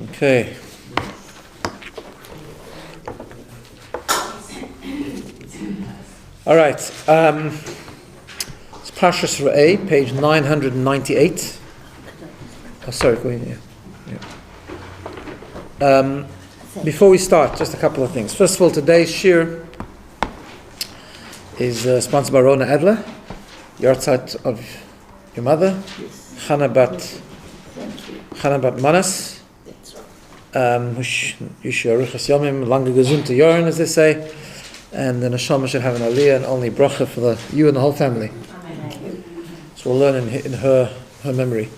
Okay. All right. It's Parshas Re'eh, page 998. Oh, sorry, go in here. Yeah. Before we start, just a couple of things. First of all, today's shir is sponsored by Rona Adler, Yartzeit of your mother, Chana bat Manas. Lange gesunte Jahren, as they say, and the neshama should have an aliyah and only bracha for you and the whole family. So we'll learn in her memory.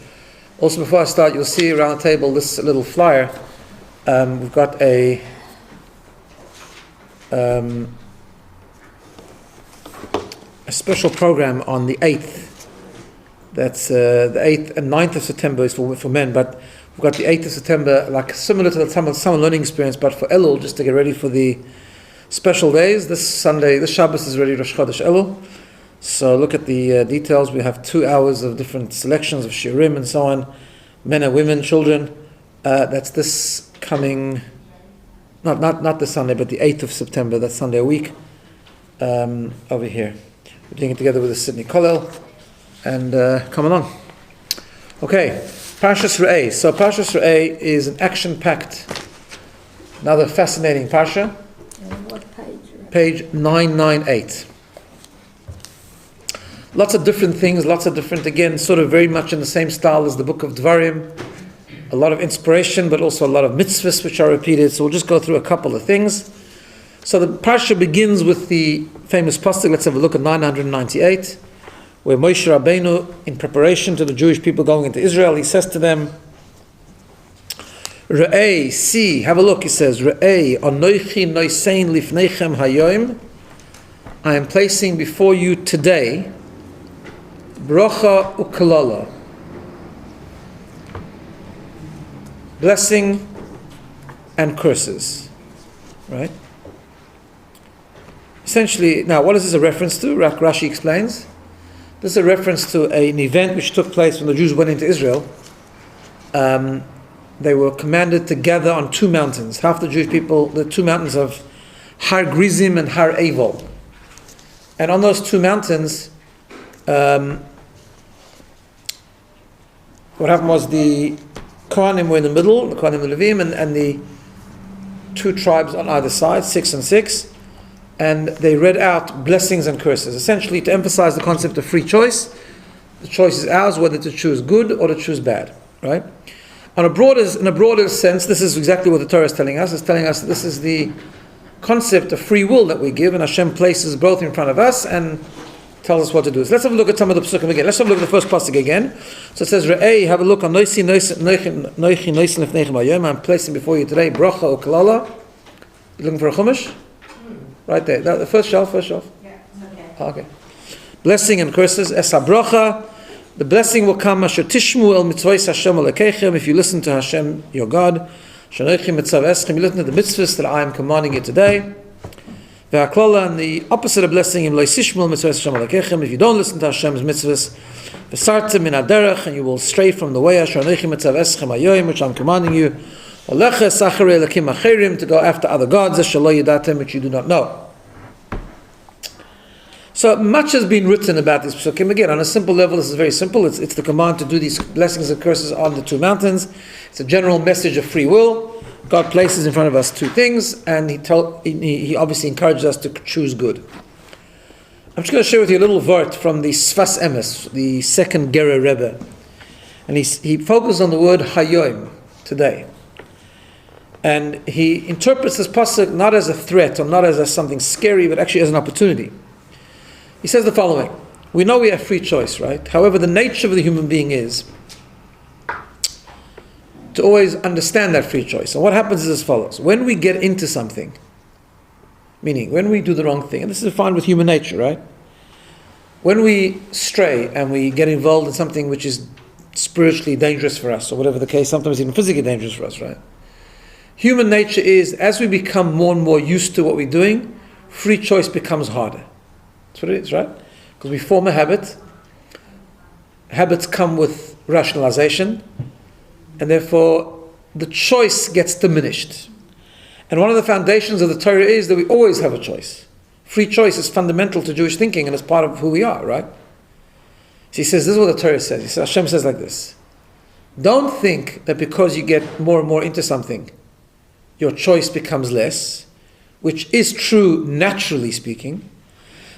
Also, before I start, you'll see around the table this little flyer. We've got a special program on the 8th. That's the 8th and 9th of September is for men, but we've got the 8th of September, like similar to the summer learning experience, but for Elul, just to get ready for the special days. This Sunday, this Shabbos is already Rosh Chodesh Elul. So look at the details. We have 2 hours of different selections of shirim and so on, men and women, children. That's this coming, not this Sunday, but the 8th of September. That's Sunday a week over here. We're doing it together with the Sydney Kollel, and come along. Okay, Parshas Re'eh. So Parshas Re'eh is an action-packed, another fascinating parsha. What page? Page 998. Lots of different things, again, sort of very much in the same style as the book of Dvarim. A lot of inspiration, but also a lot of mitzvahs which are repeated. So we'll just go through a couple of things. So the parsha begins with the famous pasuk. Let's have a look at 998, where Moshe Rabbeinu, in preparation to the Jewish people going into Israel, he says to them, Re'eh, see, have a look, he says, Re'eh, anoichi noisein lifneichem hayoim, I am placing before you today bracha ukalala, blessing and curses. Right? Essentially, now what is this a reference to? Rashi explains. This is a reference to an event which took place when the Jews went into Israel. They were commanded to gather on 2 mountains. Half the Jewish people, the 2 mountains of Har Grizim and Har Eivol. And on those 2 mountains, what happened was the Kohanim were in the middle, the Kohanim and the Levim, and the 2 tribes on either side, 6 and 6, and they read out blessings and curses, essentially to emphasize the concept of free choice. The choice is ours, whether to choose good or to choose bad, right? In a broader sense, this is exactly what the Torah is telling us. It's telling us that this is the concept of free will that we give, and Hashem places both in front of us and tells us what to do. So let's have a look at some of the psukim again. Let's have a look at the first pasuk again. So it says, Re'eh, have a look on Noichi Noisin Lefneichem Hayom. I'm placing before you today bracha or kalala. You looking for a chumash? Right there. The first shelf. Yeah, okay. Blessing and curses. Esa bracha. The blessing will come. Asher tishmu el mitzvahs Hashem alekechem. If you listen to Hashem, your God. Shanoichim mitzav eschem. You listen to the mitzvahs that I am commanding you today. And the opposite of blessing, if you don't listen to Hashem's mitzvahs, and you will stray from the way, which I'm commanding you, to go after other gods, which you do not know. So much has been written about this psukim. Again, on a simple level, this is very simple. It's the command to do these blessings and curses on the 2 mountains. It's a general message of free will. God places in front of us 2 things, and He obviously encourages us to choose good. I'm just going to share with you a little vart from the Sfas Emes, the second Gerer Rebbe, and he focused on the word Hayoim, today, and he interprets this pasuk not as a threat or not as something scary, but actually as an opportunity. He says the following: we know we have free choice, right? However, the nature of the human being is to always understand that free choice. And what happens is as follows. When we get into something, meaning when we do the wrong thing, and this is fine with human nature, right? When we stray and we get involved in something which is spiritually dangerous for us, or whatever the case, sometimes even physically dangerous for us, right? Human nature is, as we become more and more used to what we're doing, free choice becomes harder. That's what it is, right? Because we form a habit, habits come with rationalization, and therefore the choice gets diminished. And one of the foundations of the Torah is that we always have a choice. Free choice is fundamental to Jewish thinking and it's part of who we are, right? So he says, this is what the Torah says. He says, Hashem says like this: don't think that because you get more and more into something, your choice becomes less, which is true naturally speaking.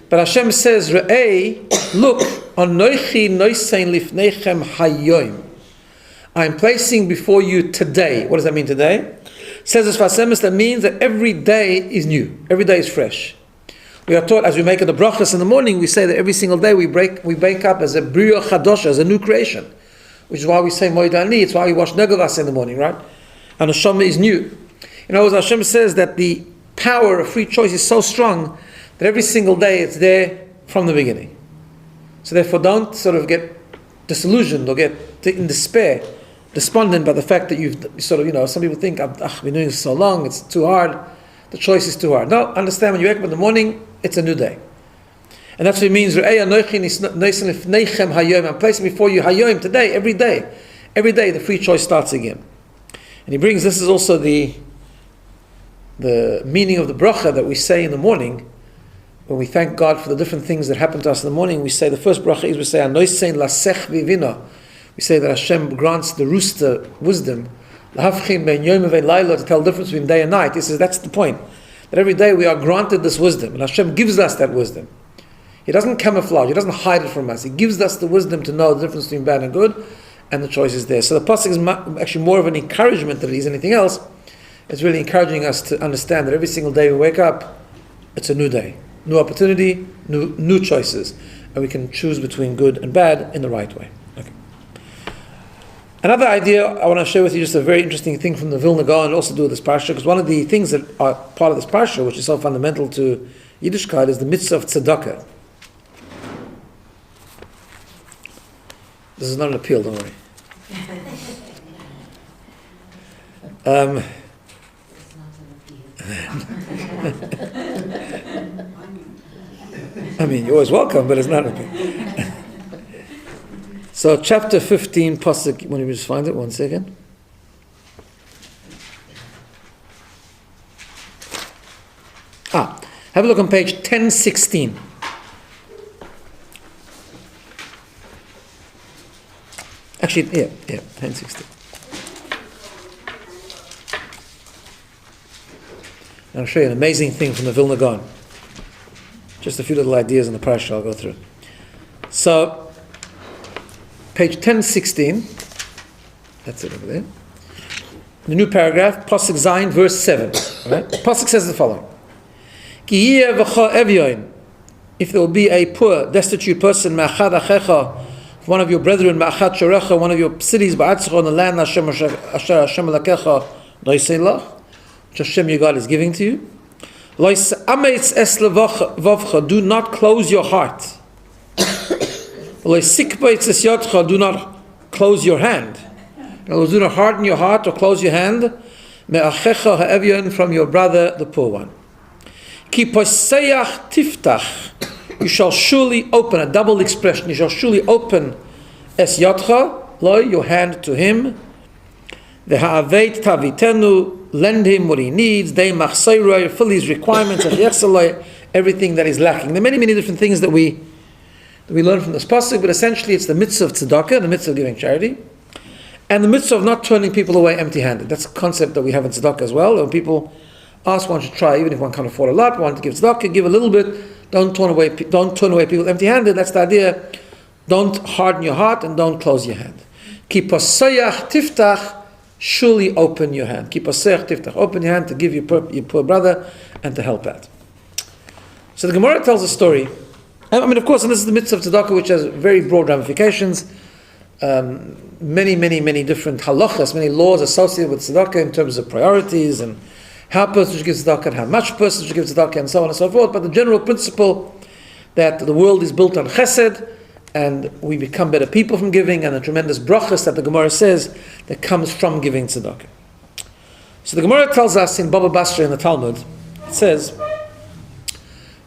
But Hashem says, Re'eh, look, Anochi noisein lifnechem hayoim. I am placing before you today. What does that mean today? Says as Fasemis, that means that every day is new. Every day is fresh. We are taught, as we make the brachas in the morning, we say that every single day we wake up as a bria chadosha, as a new creation. Which is why we say Moed Ani, it's why we wash negavas in the morning, right? And Hashem is new. In other words, Hashem says that the power of free choice is so strong that every single day it's there from the beginning. So therefore don't sort of get disillusioned or get in despair, despondent by the fact that you've sort of, some people think, I've been doing this so long, it's too hard, the choice is too hard. No, understand, when you wake up in the morning, it's a new day. And that's what it means, I'm placing before you hayom, today, every day the free choice starts again. And he brings, this is also the meaning of the bracha that we say in the morning, when we thank God for the different things that happen to us in the morning. We say, the first bracha is, we say, Anoisein lasech vivina. We say that Hashem grants the rooster wisdom, to tell the difference between day and night. He says, that's the point. That every day we are granted this wisdom, and Hashem gives us that wisdom. He doesn't camouflage, He doesn't hide it from us. He gives us the wisdom to know the difference between bad and good, and the choice is there. So the pasuk is actually more of an encouragement than it is anything else. It's really encouraging us to understand that every single day we wake up, it's a new day. New opportunity, new choices. And we can choose between good and bad in the right way. Okay. Another idea I want to share with you, just a very interesting thing from the Vilna Gaon, and also do with this parsha, because one of the things that are part of this parsha, which is so fundamental to Yiddishkeit, is the mitzvah of tzedakah. This is not an appeal, don't worry. I mean, you're always welcome, but it's not an appeal. So, chapter 15, pasuk. When you just find it, 1 second. Have a look on page 1016. Actually, yeah, 1016. I'll show you an amazing thing from the Vilna Gaon. Just a few little ideas in the parsha I'll go through. So, page 1016, that's it over there. The new paragraph, Pasuk Zayin, verse 7. Right? Pasuk says the following: Ki yeh v'cha evyoin, if there will be a poor, destitute person, ma'achad achecha, one of your brethren, ma'achad shorecha, one of your cities, ba'atzcha, on the land, asher Hashem alakecha, noisei lach, which Hashem your God is giving to you. Do not close your heart. Do not close your hand. Do not harden your heart or close your hand from your brother, the poor one. You shall surely open, a double expression, you shall surely open es yotcha, your hand to him. Ve'ha'aveit tavitenu, lend him what he needs. Dei machseiroy, fill his requirements. Everything that is lacking. There are many, many different things that we learn from this pasuk, but essentially it's the mitzvah of tzedakah, the mitzvah of giving charity, and the mitzvah of not turning people away empty-handed. That's a concept that we have in tzedakah as well. When people ask, one should try, even if one can't afford a lot, one to give tzedakah, give a little bit. Don't turn away people empty-handed. That's the idea. Don't harden your heart and don't close your hand. Ki pasayach tiftach, surely open your hand. Ki pasayach tiftach, open your hand to give your poor brother and to help out. So the Gemara tells a story. I mean, of course, and this is the mitzvah of tzedakah, which has very broad ramifications. Many, many, many different halachas, many laws associated with tzedakah in terms of priorities and how a person should give tzedakah and how much a person should give tzedakah and so on and so forth. But the general principle that the world is built on chesed and we become better people from giving, and the tremendous brachas that the Gemara says that comes from giving tzedakah. So the Gemara tells us in Baba Basra in the Talmud, it says,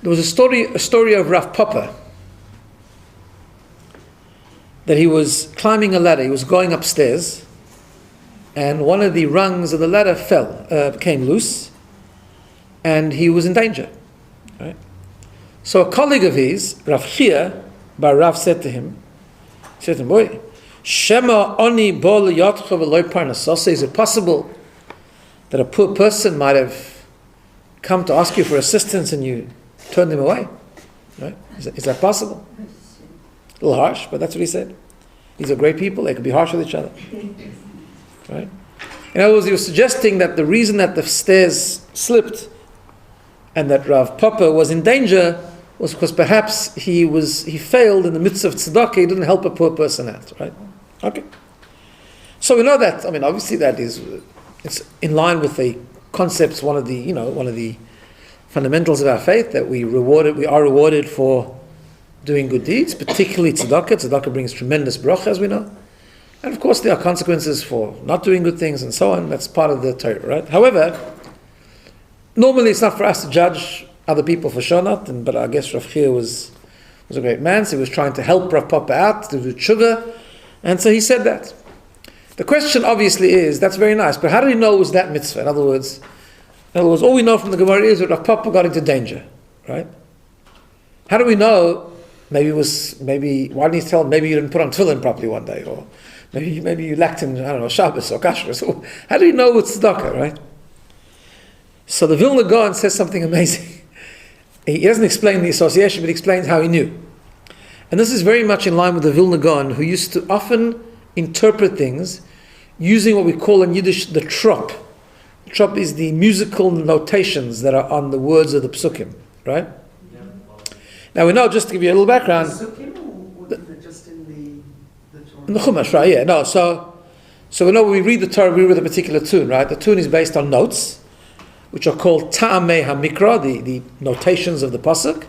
there was a story of Rav Papa. that he was climbing a ladder. He was going upstairs, and one of the rungs of the ladder came loose, and he was in danger. Right? So a colleague of his, Rav Chia bar Rav, said to him, boy, Shema oni bol yotcha v'loy parnasasa. Is it possible that a poor person might have come to ask you for assistance and you turned him away? Right? Is that possible? A little harsh, but that's what he said. These are great people, they could be harsh with each other. Right? In other words, he was suggesting that the reason that the stairs slipped and that Rav Papa was in danger was because perhaps he failed in the midst of tzedakah, he didn't help a poor person out, right? Okay. So we know that, obviously it's in line with the concepts, one of the fundamentals of our faith, that we are rewarded for doing good deeds, particularly tzedakah. Tzedakah brings tremendous bracha, as we know. And of course there are consequences for not doing good things and so on. That's part of the Torah, right? However, normally it's not for us to judge other people for sure not, but I guess Rav Chia was a great man, so he was trying to help Rav Papa out, to do tshuva, and so he said that. The question obviously is, that's very nice, but how do we know it was that mitzvah? In other words, all we know from the Gemara is that Rav Papa got into danger, right? How do we know? Why didn't he tell him, maybe you didn't put on tefillin properly one day, or maybe you lacked in, Shabbos or Kashrus. So how do you know it's tzedakah, right? So the Vilna Gaon says something amazing. He doesn't explain the association, but he explains how he knew. And this is very much in line with the Vilna Gaon, who used to often interpret things using what we call in Yiddish the trop. The trop is the musical notations that are on the words of the psukim, right? Yeah. Now we know, just to give you a little background, just in the Torah? In the Chumash, right? Yeah. No. So we know when we read the Torah, we read with a particular tune, right? The tune is based on notes, which are called Ta'amei HaMikra, the notations of the pasuk,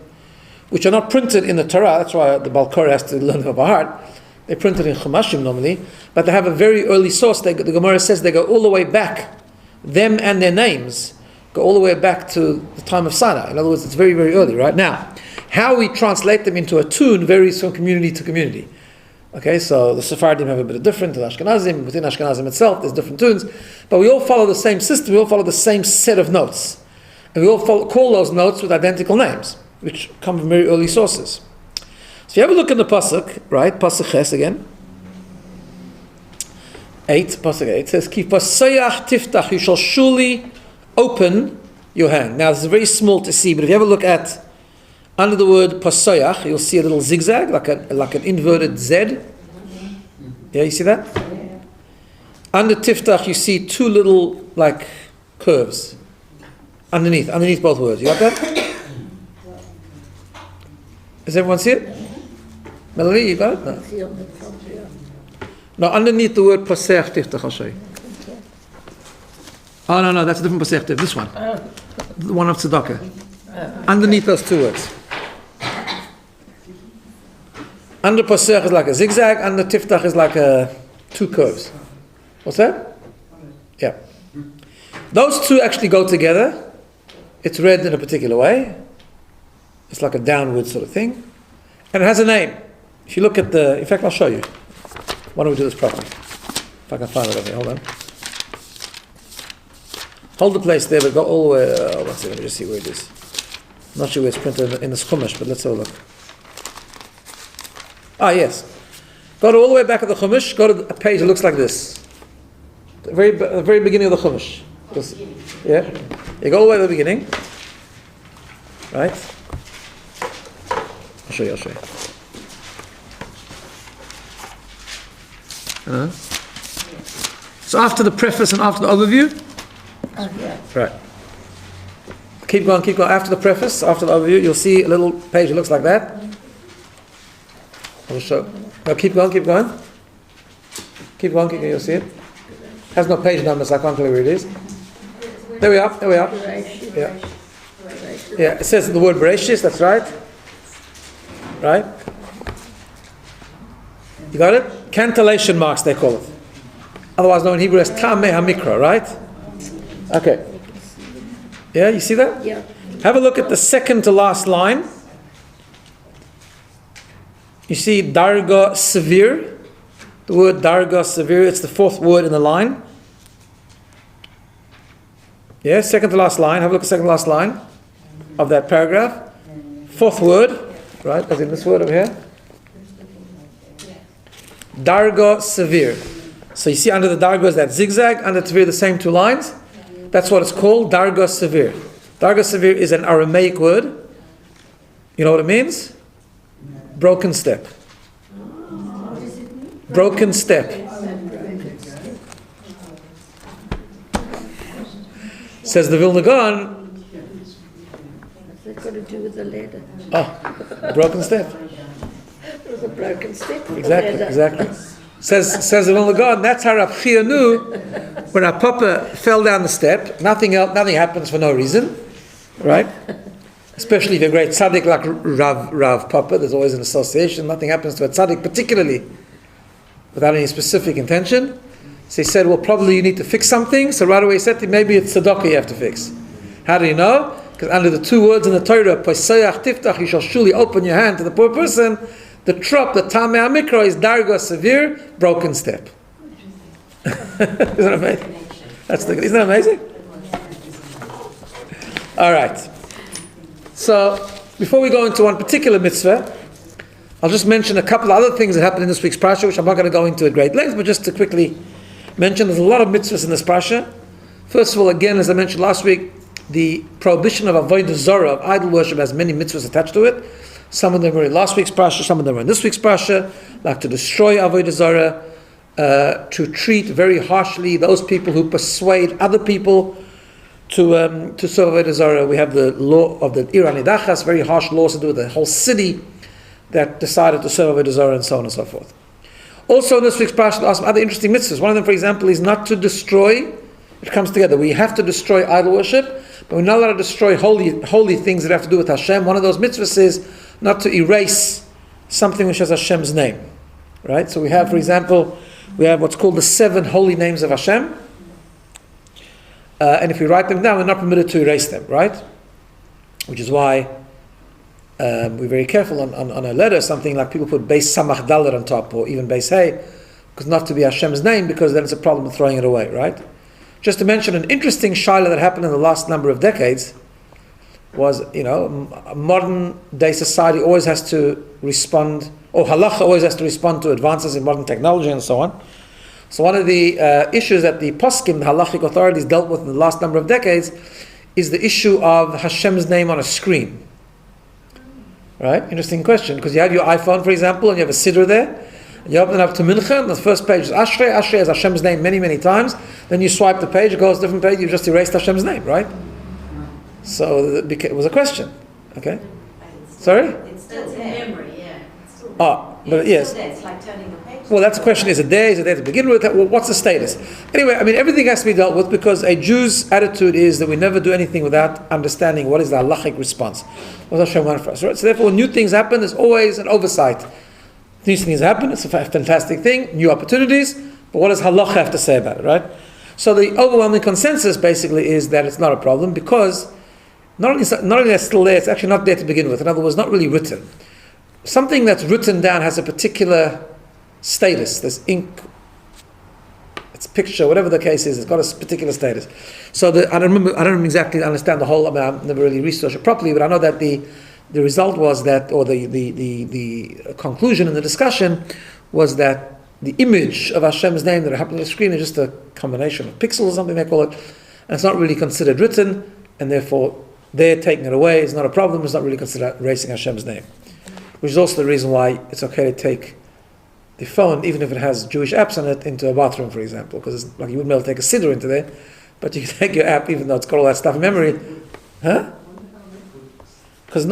which are not printed in the Torah. That's why the Balkari has to learn them by heart. They're printed in Chumashim normally, but they have a very early source. The Gemara says they go all the way back. Them and their names go all the way back to the time of Sinai. In other words, it's very, very early, right? Now, how we translate them into a tune varies from community to community. Okay, so the Sephardim have a bit of different than Ashkenazim. Within Ashkenazim itself, there's different tunes. But we all follow the same system. We all follow the same set of notes. And we all call those notes with identical names, which come from very early sources. So if you have a look at the Pasuk, right, Pasuk Ches again. Pasuk 8 says, Ki pasayach tiftach, you shall surely open your hand. Now this is very small to see, but if you have a look at under the word pasayach, you'll see a little zigzag, like an inverted Z. Yeah, you see that? Yeah. Under tiftach, you see two little curves underneath both words. You got that? Does everyone see it? Melanie, you got it? No. No, underneath the word pasayach tiftach, I'll show you. Oh no, that's a different pasayach tiftach. This one, the one of tzedakah. Underneath those two words. Under pasayach is like a zigzag. Under tiftach is like two curves. What's that? Yeah. Those two actually go together. It's read in a particular way. It's like a downward sort of thing. And it has a name. If you look at in fact I'll show you. Why don't we do this properly? If I can find it over here, hold on. Hold the place there, but go all the way, one second, let me just see where it is. I'm not sure where it's printed in this Chumash, but let's have a look. Ah, yes. Go to all the way back of the Chumash, go to a page that looks like this. The very beginning of the Chumash. Yeah? You go all the way to the beginning. Right? I'll show you. So after the preface and after the overview? Right. Keep going. After the preface, after the overview, you'll see a little page that looks like that. I'll show. No, keep going. Keep going, you'll see it. Has no page number, so I can't tell you where it is. There we are. Yeah, it says the word Bereshis, that's right. Right? You got it? Cantillation marks, they call it. Otherwise known in Hebrew as Ta'amei HaMikra, right? Okay. Yeah, you see that? Yeah. Have a look at the second to last line. You see darga severe. The word darga severe, it's the fourth word in the line. Yeah, second to last line. Have a look at the second to last line of that paragraph. Fourth word, right, as in this word over here. Darga severe. So you see under the darga is that zigzag, under severe the same two lines. That's what it's called, darga severe. Darga severe is an Aramaic word. You know what it means? Broken step. Broken step. Says the Vilna Gaon. What's that got to do with the ladder? Oh, broken step. It was a broken step. Exactly. Says the Vilna Gaon. That's how Rav Chia knew when our Papa fell down the step. Nothing happens for no reason, right? Especially if you're a great tzaddik like Rav Papa, there's always an association. Nothing happens to a tzaddik, particularly without any specific intention. So he said, well, probably you need to fix something. So right away he said, maybe it's tzedakah you have to fix. How do you know? Because under the two words in the Torah, Posayach Tiftach, you shall surely open your hand to the poor person. The trop, the Tamei HaMikra, is darga severe, broken step. Isn't that amazing? Isn't that amazing? All right. So, before we go into one particular mitzvah, I'll just mention a couple of other things that happened in this week's Parsha, which I'm not going to go into at great length, but just to quickly mention, there's a lot of mitzvahs in this Parsha. First of all, again, as I mentioned last week, the prohibition of avodah zarah, of idol worship, has many mitzvahs attached to it. Some of them were in last week's Parsha, some of them were in this week's Parsha, like to destroy avodah zarah, to treat very harshly those people who persuade other people to serve avodah zarah. We have the law of the Ir Nidachas, very harsh laws to do with the whole city that decided to serve avodah zarah, and so on and so forth. Also in this week's Parsha, there are some other interesting mitzvahs. One of them, for example, is not to destroy. It comes together. We have to destroy idol worship, but we're not allowed to destroy holy things that have to do with Hashem. One of those mitzvahs is not to erase something which has Hashem's name. Right? So we have, for example, we have what's called the 7 holy names of Hashem. And if we write them down, we're not permitted to erase them, right? Which is why we're very careful on a letter, something like people put Beis Samach Dalet on top, or even Beis Hey, because not to be Hashem's name, because then it's a problem of throwing it away, right? Just to mention an interesting shaila that happened in the last number of decades was, modern day society always has to respond, or halacha always has to respond to advances in modern technology and so on. So one of the issues that the poskim, the halachic authorities, dealt with in the last number of decades is the issue of Hashem's name on a screen. Right? Interesting question, because you have your iPhone, for example, and you have a siddur there. You open it up to Mincha, and the first page is Ashrei. Ashrei has Hashem's name many, many times. Then you swipe the page, it goes to a different page, you've just erased Hashem's name, right? So it was a question. Okay? Sorry? It's still in memory, yeah. But yes. It's like turning the page. Well, that's a question. Is it there? Is it there to begin with? Well, what's the status? Anyway, everything has to be dealt with, because a Jew's attitude is that we never do anything without understanding what is the halachic response. What Hashem wanted for us, right? So therefore, when new things happen, there's always an oversight. These things happen, it's a fantastic thing, new opportunities, but what does halacha have to say about it, right? So the overwhelming consensus basically is that it's not a problem, because not only that's still there, it's actually not there to begin with. In other words, not really written. Something that's written down has a particular status. There's ink, it's picture, whatever the case is, it's got a particular status. So I don't exactly understand the whole, I've never really researched it properly, but I know that the result was that, or the conclusion in the discussion was that the image of Hashem's name that happened on the screen is just a combination of pixels or something they call it, and it's not really considered written, and therefore they're taking it away. It's not a problem. It's not really considered erasing Hashem's name, which is also the reason why it's okay to take the phone, even if it has Jewish apps on it, into a bathroom, for example, because it's like you wouldn't be able to take a siddur into there, but you can take your app, even though it's got all that stuff in memory, huh? Because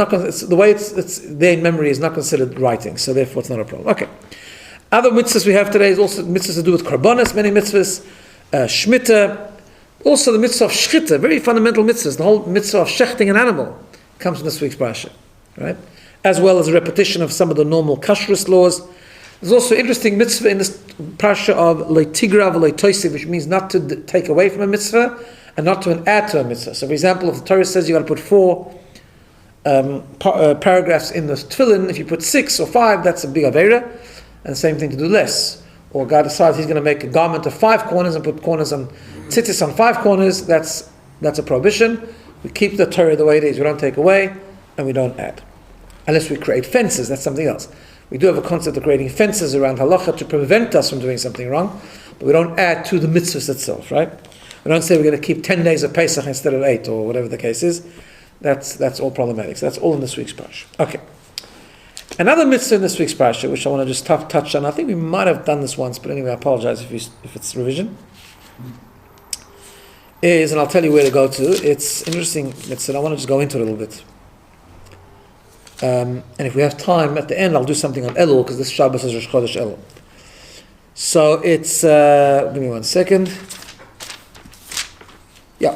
the way it's there in memory is not considered writing, so therefore it's not a problem. Okay. Other mitzvahs we have today is also mitzvahs to do with karbonos, many mitzvahs, shmita, also the mitzvah of shchita, very fundamental mitzvahs. The whole mitzvah of shechting an animal comes from this week's parsha, right? As well as a repetition of some of the normal kashrus laws. There's also an interesting mitzvah in this parsha of leitigra v'leitoisiv, which means not to take away from a mitzvah and not to add to a mitzvah. So, for example, if the Torah says you got to put 4 paragraphs in the tefillin. If you put 6 or 5, that's a big avera, and the same thing to do less. Or God decides He's going to make a garment of 5 corners and put corners on tzitzis on 5 corners. That's a prohibition. We keep the Torah the way it is. We don't take away and we don't add, unless we create fences. That's something else. We do have a concept of creating fences around halacha to prevent us from doing something wrong, but we don't add to the mitzvahs itself, right? We don't say we're going to keep 10 days of Pesach instead of 8 or whatever the case is. That's all problematic. So that's all in this week's parsha. Okay. Another mitzvah in this week's parsha, which I want to just touch on. I think we might have done this once, but anyway, I apologize if it's revision. Is, and I'll tell you where to go to. It's interesting mitzvah. I want to just go into it a little bit. And if we have time at the end, I'll do something on Elul, because this Shabbos is Rosh Chodesh Elul. So it's, give me 1 second. Yeah,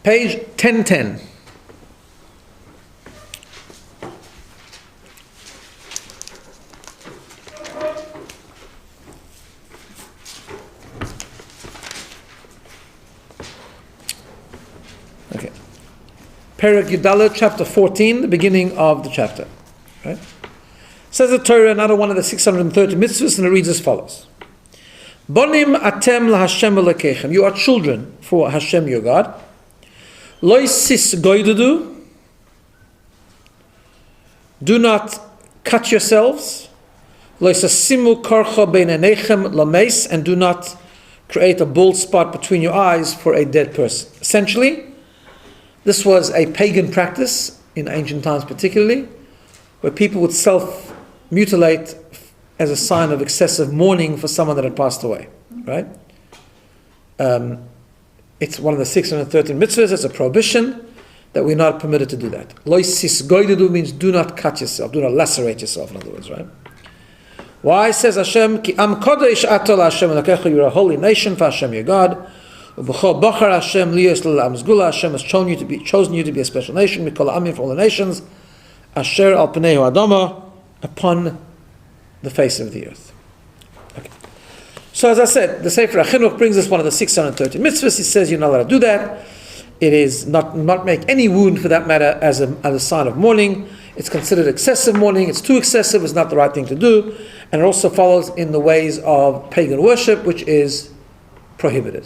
page 1010. Okay. Perek Yudalet, chapter 14, the beginning of the chapter. Right? Says the Torah, another one of the 630 mitzvahs, and it reads as follows. Bonim atem laHashem Elokechem. You are children for Hashem your God. Lo sis goidudu. Do not cut yourselves. Lo sasimu karcha bein einechem lameis. And do not create a bald spot between your eyes for a dead person. Essentially, this was a pagan practice in ancient times particularly, where people would self-mutilate as a sign of excessive mourning for someone that had passed away, right? It's one of the 613 mitzvahs. It's a prohibition that we're not permitted to do that. Lo sis goidudu means do not cut yourself, do not lacerate yourself, in other words, right? Why says Hashem, Ki am kodesh ato laHashem Elokecha, you are a holy nation for Hashem your God. U'b'chol bachar Hashem liyos l'am zgula, Hashem has chosen you to be a special nation, mikol ha'amim, for all the nations, asher al pnei ha'adama, upon the face of the earth. Okay. So as I said, the Sefer HaChinuch brings us one of the 630 mitzvahs. He says you're not allowed to do that. It is not make any wound, for that matter, as a sign of mourning. It's considered excessive mourning. It's too excessive. It's not the right thing to do. And it also follows in the ways of pagan worship, which is prohibited.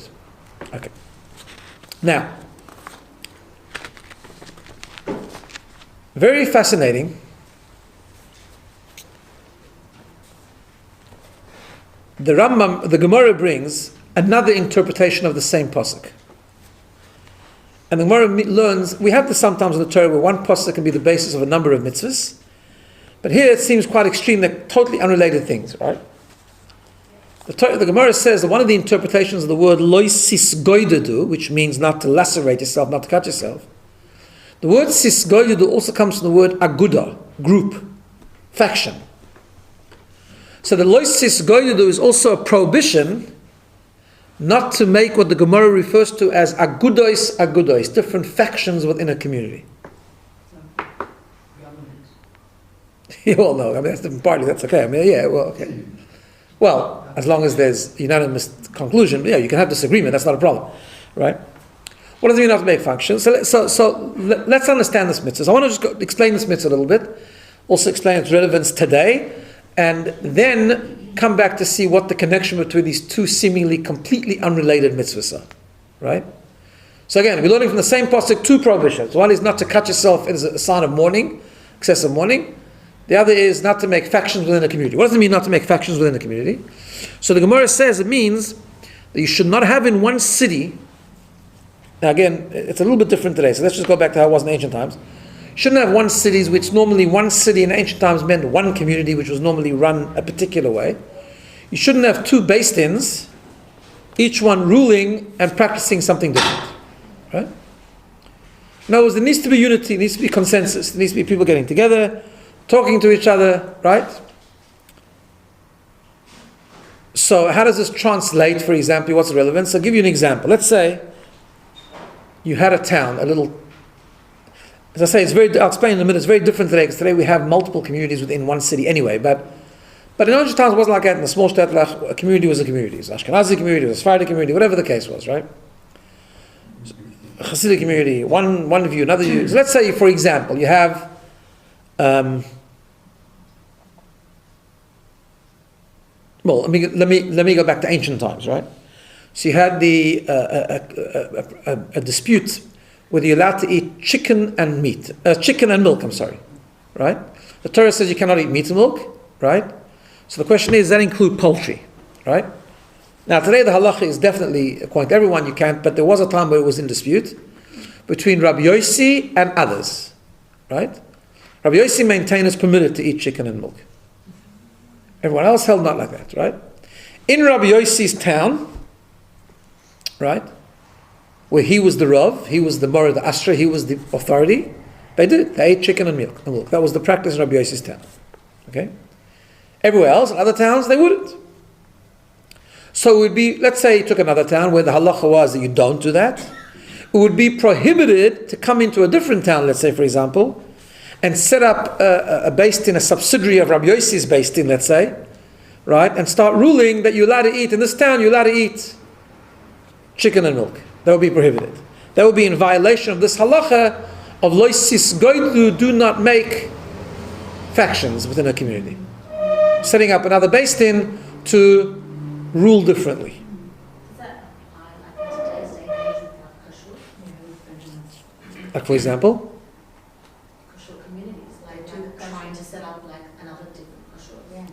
Okay. Now, very fascinating. The Rambam, the Gemara brings another interpretation of the same pasuk. And the Gemara learns, we have this sometimes in the Torah where one pasuk can be the basis of a number of mitzvahs. But here it seems quite extreme, they're totally unrelated things, right? The Gemara says that one of the interpretations of the word lo sis goidudu, which means not to lacerate yourself, not to cut yourself. The word sis goidudu also comes from the word aguda, group, faction. So the lo sis goidudu is also a prohibition not to make what the Gemara refers to as agudois, different factions within a community. You all know, I mean, that's a different party, that's okay. I mean, yeah, well, okay. Well, as long as there's unanimous conclusion, yeah, you can have disagreement, that's not a problem, right? What does it mean not to make functions? So let's understand this mitzvah. So I want to just explain this mitzvah a little bit, also explain its relevance today, and then come back to see what the connection between these two seemingly completely unrelated mitzvahs are, right? So again, we're learning from the same pasuk two prohibitions. One is not to cut yourself as a sign of mourning, excessive mourning. The other is not to make factions within a community. What does it mean not to make factions within a community? So the Gemara says it means that you should not have in one city. Now again, it's a little bit different today, so let's just go back to how it was in ancient times. You shouldn't have one city, which normally one city in ancient times meant one community, which was normally run a particular way. You shouldn't have two based-ins, each one ruling and practicing something different. Right? In other words, there needs to be unity, there needs to be consensus, there needs to be people getting together, talking to each other, right? So how does this translate, for example, what's the relevance? I'll give you an example. Let's say you had a town, a little, as I say, I'll explain in a minute, it's very different today, because today we have multiple communities within one city anyway, but in ancient times it wasn't like that. In the small state, a community was a community. It was an Ashkenazi community, it was a Sephardi community, whatever the case was, right? A Hasidic community, one view, another view. So let's say, for example, you have Well, let me go back to ancient times, right? So you had a dispute whether you're allowed to eat chicken and milk. I'm sorry, right? The Torah says you cannot eat meat and milk, right? So the question is, does that include poultry, right? Now today the halacha is definitely, according to everyone, you can't. But there was a time where it was in dispute between Rabbi Yossi and others, right? Rabbi Yossi maintained it's permitted to eat chicken and milk. Everyone else held not like that, right? In Rabbi Yossi's town, right, where he was the Rav, he was the Mora, the Astra, he was the authority, they ate chicken and milk. That was the practice in Rabbi Yossi's town. Okay? Everywhere else, in other towns, they wouldn't. So it would be, let's say you took another town where the halacha was that you don't do that. It would be prohibited to come into a different town, let's say, for example, and set up a Beis Din, a subsidiary of Rabbi Yossi's Beis Din, let's say, right, and start ruling that you're allowed to eat, in this town, you're allowed to eat chicken and milk. That would be prohibited. That would be in violation of this halacha of loisis goydu, do not make factions within a community. Setting up another Beis Din to rule differently. Is that like today's day and age with kashrut? Like, for example, Kashrut communities, like trying to set up like another different kashrut. Yeah.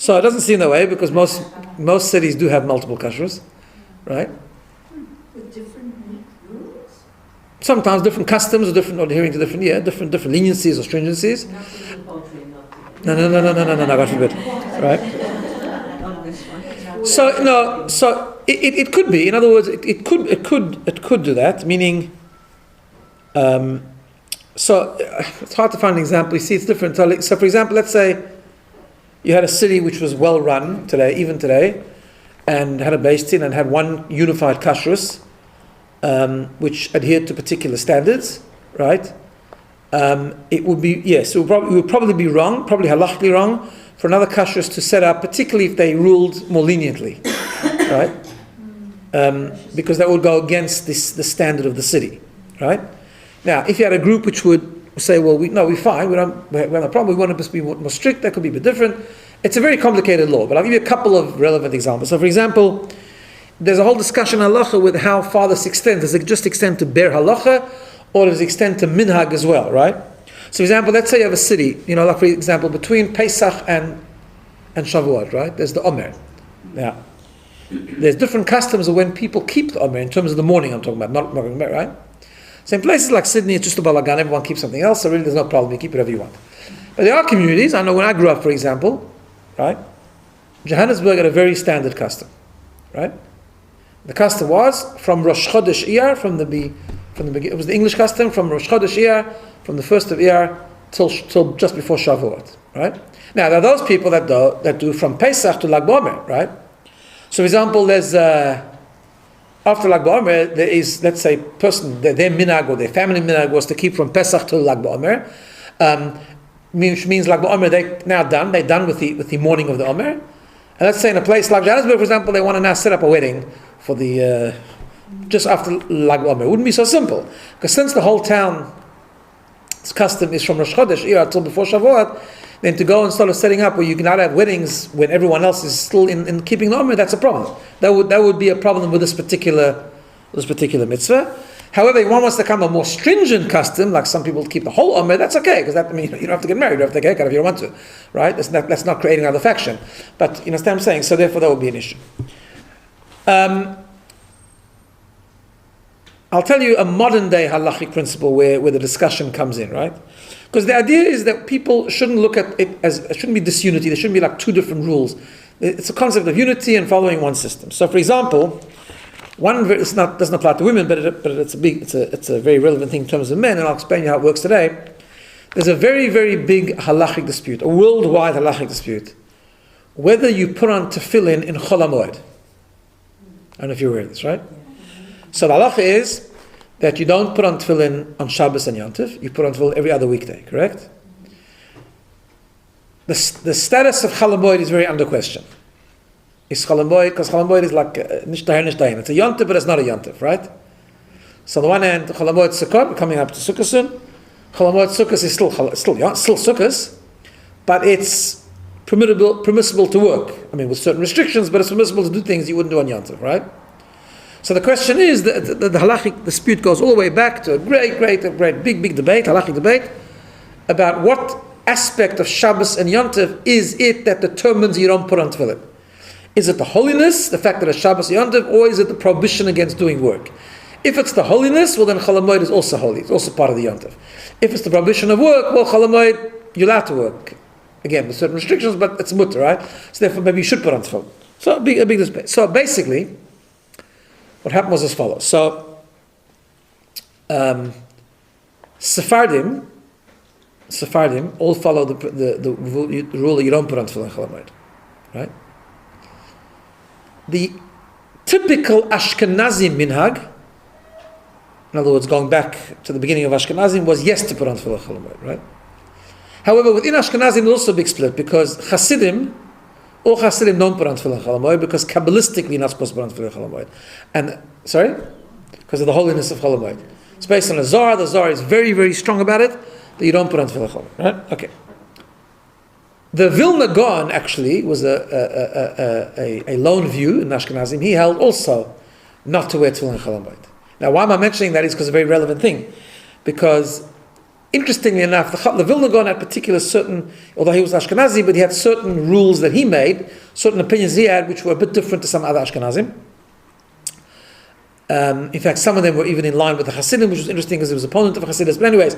so it doesn't seem that way because most cities do have multiple kashrus, right? With different meat rules? Sometimes different customs or different adhering to different leniencies or stringencies. Not to do poultry, not to No, God forbid, right? So it could be. In other words, it could do that. Meaning, so it's hard to find an example. You see, it's different. So, for example, let's say you had a city which was well run even today, and had a Beis Din and had one unified kashrus, which adhered to particular standards, right? It would be it would probably be wrong, probably halachically wrong, for another kashrus to set up, particularly if they ruled more leniently, right? Because that would go against the standard of the city, right? Now, if you had a group which would say, well, we're fine, we have no problem, we want to be more strict, that could be a bit different. It's a very complicated law, but I'll give you a couple of relevant examples. So, for example, there's a whole discussion in halacha with how far this extends. Does it just extend to ber halacha, or does it extend to minhag as well, right? So, for example, let's say you have a city, like for example, between Pesach and Shavuot, right? There's the Omer. Now, there's different customs of when people keep the Omer in terms of the morning. I'm talking about, not Omer, right? So in places like Sydney, it's just a balagan. Everyone keeps something else, so really there's no problem. You keep whatever you want. But there are communities. I know when I grew up, for example, right? Johannesburg had a very standard custom, right? The custom was from Rosh Chodesh Iyar, from the beginning. It was the English custom from Rosh Chodesh Iyar, from the first of Iyar till just before Shavuot, right? Now there are those people that do from Pesach to Lag BaOmer, right? So, for example, there's after Lag BaOmer there is, let's say, their minhag or their family minhag was to keep from Pesach to Lag BaOmer, which means Lag BaOmer they're done with the morning of the Omer. And let's say in a place like Johannesburg, for example, they want to now set up a wedding for the just after Lag BaOmer. It wouldn't be so simple, because since the whole town's custom is from Rosh Chodesh Iyar till before Shavuot, then to go and start setting up where you cannot have weddings when everyone else is still in keeping the Omer, that's a problem. That would be a problem with this particular mitzvah. However, if one wants to come a more stringent custom, like some people keep the whole Omer, that's okay, because that means you don't have to get married, you don't have to take a haircut if you don't want to, right? That's not creating another faction. But you understand what I'm saying? So therefore, that would be an issue. I'll tell you a modern day halachic principle where the discussion comes in, right? Because the idea is that people shouldn't look at it as, it shouldn't be disunity, there shouldn't be like two different rules. It's a concept of unity and following one system. So for example, doesn't apply to women, but it's a very relevant thing in terms of men, and I'll explain you how it works today. There's a very, very big halachic dispute, a worldwide halachic dispute, whether you put on tefillin in Chol HaMoed. I don't know if you're aware of this, right? So the halacha is that you don't put on tefillin on Shabbos and Yom Tov. You put on tefillin every other weekday, correct? The status of Chol HaMoed is very under question. Is Chol HaMoed, because Chol HaMoed is like Nishtahir. It's a Yom Tov, but it's not a Yom Tov, right? So on the one hand, Chol HaMoed Sukkot, we're coming up to Sukkot soon. Chol Chol Hamoed Sukkos is still Sukkos, but it's permissible to work. I mean, with certain restrictions, but it's permissible to do things you wouldn't do on Yom Tov, right? So the question is, the halachic dispute goes all the way back to a great big debate, halachic debate, about what aspect of Shabbos and Yom Tov is it that determines you don't put on tefillin. Is it the holiness, the fact that it's Shabbos Yom Tov, or is it the prohibition against doing work? If it's the holiness, well then Chol Hamoed is also holy. It's also part of the Yom Tov. If it's the prohibition of work, well Chol Hamoed, you're allowed to work. Again, with certain restrictions, but it's mutter, right? So therefore maybe you should put on tefillin. So a big debate. So basically, what happened was as follows. So, Sephardim all follow the rule that you don't put on tefillin Chol Hamoed, right? The typical Ashkenazi minhag, in other words, going back to the beginning of Ashkenazim, was yes to put on tefillin Chol Hamoed, right? However, within Ashkenazim there's also a big split, because all Hasidim don't put on tefillin Chol Hamoed because Kabbalistically you're not supposed to put on tefillin Chol Hamoed. And, because of the holiness of Chol Hamoed. It's based on a Zohar. The Zohar is very, very strong about it, that you don't put on tefillin Chol Hamoed, right? Okay. The Vilna Gaon actually was a lone view in Ashkenazim. He held also not to wear tefillin Chol Hamoed. Now, why am I mentioning that is because it's a very relevant thing. Because, interestingly enough, the Vilna Gaon had particular certain, although he was Ashkenazi, but he had certain rules that he made, certain opinions he had, which were a bit different to some other Ashkenazim. In fact, some of them were even in line with the Hasidim, which was interesting because he was opponent of Hasidus. But anyways,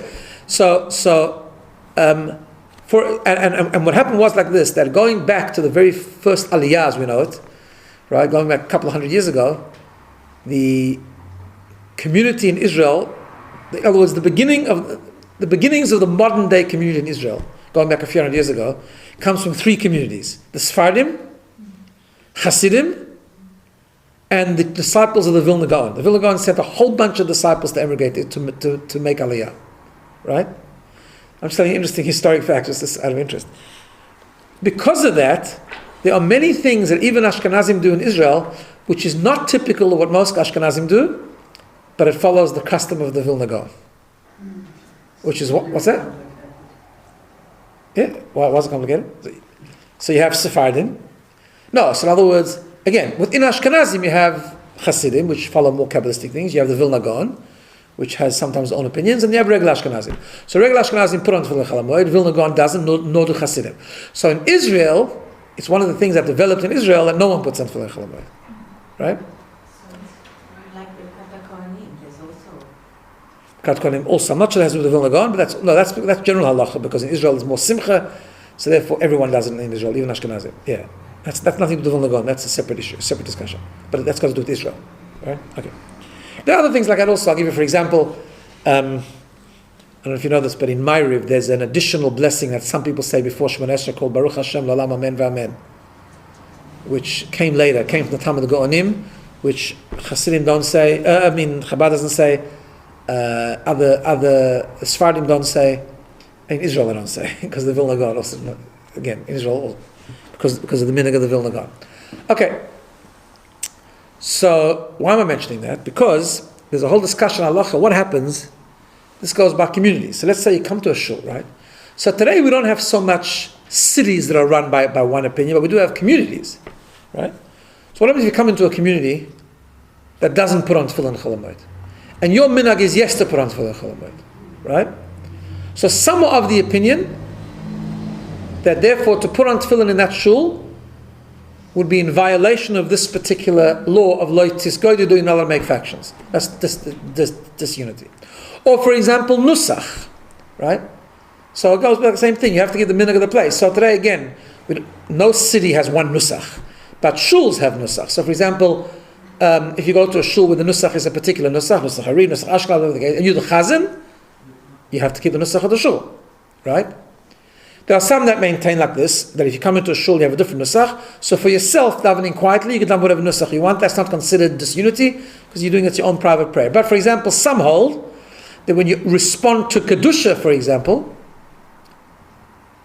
and what happened was like this, that going back to the very first Aliyah, as we know it, right, going back a couple of hundred years ago, the community in Israel, in other words, the beginnings of the modern day community in Israel, going back a few hundred years ago, comes from three communities: the Sephardim, Hasidim, and the disciples of the Vilna Gaon. The Vilna Gaon sent a whole bunch of disciples to emigrate to make Aliyah, right? I'm just telling you interesting historic facts, just out of interest. Because of that, there are many things that even Ashkenazim do in Israel, which is not typical of what most Ashkenazim do, but it follows the custom of the Vilna Gaon. Which is what's that? Yeah, why was it complicated? So you have Sephardim. No, so in other words, again, within Ashkenazim you have Hasidim, which follow more Kabbalistic things. You have the Vilna Gaon, which has sometimes own opinions, and you have regular Ashkenazim. So regular Ashkenazim put on tefillin Chol Hamoed, Vilna Gaon doesn't, nor do Hasidim. So in Israel, it's one of the things that developed in Israel that no one puts on tefillin Chol Hamoed, right? Like the Katakonim, there's also. Katakonim also. I'm not sure it has to do with the Vilna Gaon, but that's general halacha, because in Israel there's more simcha, so therefore everyone does it in Israel, even Ashkenazim. Yeah, that's nothing to do with the Vilna Gaon. That's a separate issue, separate discussion. But that's got to do with Israel, right? Okay. There are other things like that also. I'll give you, for example, I don't know if you know this, but in Ma'ariv there's an additional blessing that some people say before Shemona Esrei called Baruch Hashem L'Olam Amen V'Amen, which came later, came from the time of the Gaonim, which Hasidim don't say, Chabad doesn't say, other Sephardim don't say, in Israel they don't say, because the Vilna Gaon also, again, in Israel, because of the minhag of the Vilna Gaon. Okay. So, why am I mentioning that? Because there's a whole discussion on halacha. What happens? This goes by communities. So let's say you come to a shul, right? So today we don't have so much cities that are run by one opinion, but we do have communities, right? So what happens if you come into a community that doesn't put on tefillin Chol Hamoed, and your minhag is yes to put on tefillin Chol Hamoed, right? So some are of the opinion that therefore to put on tefillin in that shul would be in violation of this particular law of lo tisgodu, you're not allowed to make factions. That's disunity. Or for example, nusach, right? So it goes back to the same thing. You have to give the minhag of the place. So today again, no city has one nusach, but shuls have nusach. So for example, if you go to a shul where the nusach is a particular nusach Harid, nusach Ashkelon, and you're the chazan, you have to keep the nusach of the shul, right? There are some that maintain like this, that if you come into a shul, you have a different nusach. So for yourself, davening quietly, you can daven whatever nusach you want. That's not considered disunity, because you're doing it your own private prayer. But for example, some hold that when you respond to Kedusha, for example,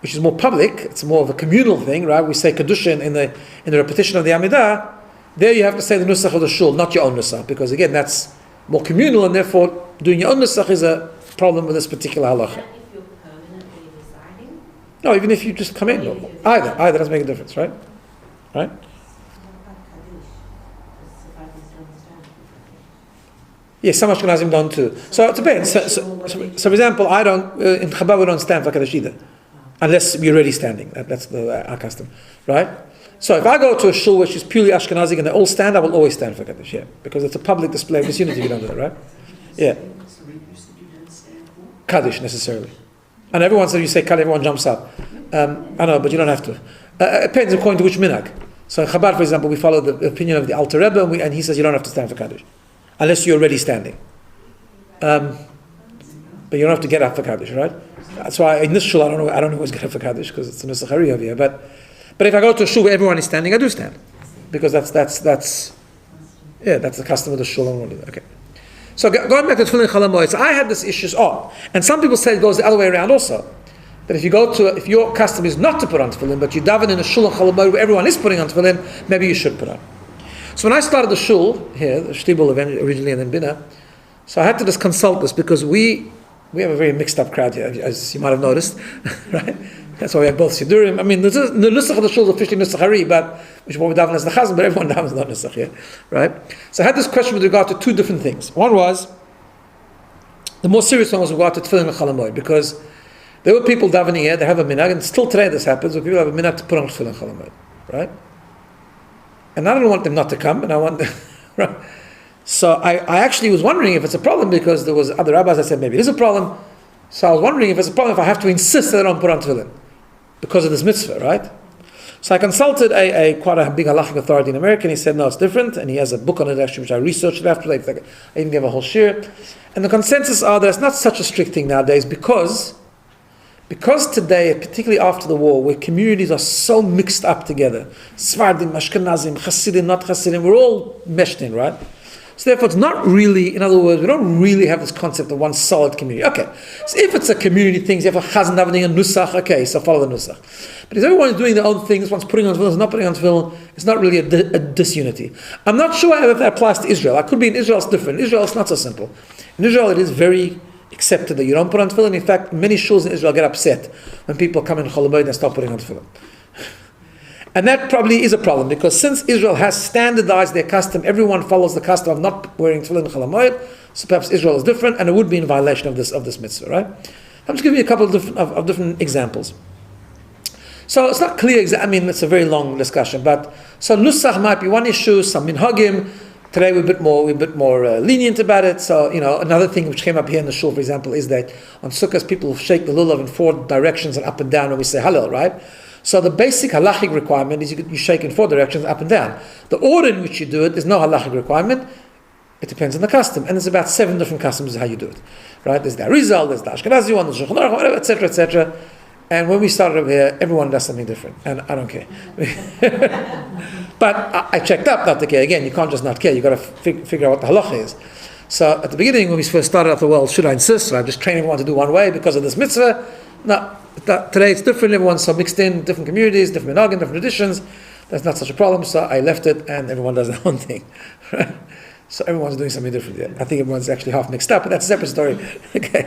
which is more public, it's more of a communal thing, right? We say Kedusha in the repetition of the Amidah, there you have to say the nusach of the shul, not your own nusach, because again, that's more communal, and therefore doing your own nusach is a problem with this particular halacha. If you're permanently residing, No, even if you just come in, either doesn't make a difference, right? Right? Yes, some Ashkenazim don't too. So it depends. So for example, I don't, in Chabad we don't stand for Kaddish either. Unless you're already standing. That's our custom. Right? So if I go to a shul which is purely Ashkenazi and they all stand, I will always stand for Kaddish, yeah. Because it's a public display of disunity if you don't do that, right? Yeah. Kaddish, necessarily. And everyone says you say Kaddish, everyone jumps up. I know, but you don't have to. It depends according to which minhag. So in Chabad, for example, we follow the opinion of the Alter Rebbe and he says you don't have to stand for Kaddish. Unless you're already standing. But you don't have to get up for Kaddish, right? That's why in this shul I don't always get up for Kaddish because it's a Nusach Hari over here. But if I go to a shul where everyone is standing, I do stand. Because that's the custom of the shul. Okay. So going back to Tefillin Chol HaMoed, so I had this issue. And some people say it goes the other way around also. That if your custom is not to put on Tefillin, but you daven in a shul in Chol HaMoed where everyone is putting on Tefillin, maybe you should put on. So when I started the shul here, the shtibel originally and then Bina, so I had to just consult this because we have a very mixed up crowd here, as you might have noticed, right? That's why we have both Sidurim. I mean, the Nusach of the shul is officially Nusach Hari, which is what we daven as the Chazan, but everyone davens not Nusach here, right? So I had this question with regard to two different things. One was, the more serious one was with regard to Tefillin and Chol HaMoed, because there were people davening here, they have a minhag, and still today this happens, where people have a minhag to put on Tefillin and Chol HaMoed, right? And I don't want them not to come, and I want them, right? So I actually was wondering if it's a problem because there was other rabbis that said maybe it is a problem. So I was wondering if it's a problem if I have to insist that I don't put on tefillin because of this mitzvah, right? So I consulted quite a big halachic authority in America, and he said no, it's different, and he has a book on it actually which I researched it after. I even gave a whole shir, and the consensus are that it's not such a strict thing nowadays because today, particularly after the war, where communities are so mixed up together, Sfardim, Ashkenazim, Hasidim, not Hasidim, we're all meshed in, right? So therefore it's not really, in other words, we don't really have this concept of one solid community. Okay, so if it's a community thing, you have a chazan davening and nusach, okay, so follow the nusach. But if everyone is doing their own things, one's putting on tefillin, not putting on tefillin, it's not really a disunity. I'm not sure if that applies to Israel. I could be in Israel, it's different. In Israel, it's not so simple. In Israel, it is very accepted that you don't put on tefillin. In fact, many shuls in Israel get upset when people come in Chol HaMoed and start putting on tefillin. And that probably is a problem because since Israel has standardized their custom, everyone follows the custom of not wearing tefillin in Chol HaMoed, so perhaps Israel is different and it would be in violation of this mitzvah, right? I'm just giving you a couple of different examples. So it's not clear, I mean, it's a very long discussion, but so nusach might be one issue, some minhagim. Today we're a bit more lenient about it. So, another thing which came up here in the shul, for example, is that on Sukkot people shake the lulav in 4 directions and up and down when we say Hallel, right? So the basic halachic requirement is you shake in 4 directions up and down. The order in which you do it is no halachic requirement. It depends on the custom. And there's about 7 different customs of how you do it. Right? There's the Arizal, there's the Ashkenazi one, there's the Shulchan Aruch, whatever, etc., etc. And when we started over here, everyone does something different. And I don't care. But I checked up not to care. Again, you can't just not care. You've got to figure out what the halacha is. So at the beginning, when we first started, I thought, well, should I insist? Should I just train everyone to do one way because of this mitzvah? No. Today it's different. Everyone's so mixed in, different communities, different minhagim, different traditions. That's not such a problem. So I left it, and everyone does their own thing. Right? So everyone's doing something different. Yeah. I think everyone's actually half mixed up, but that's a separate story. Okay.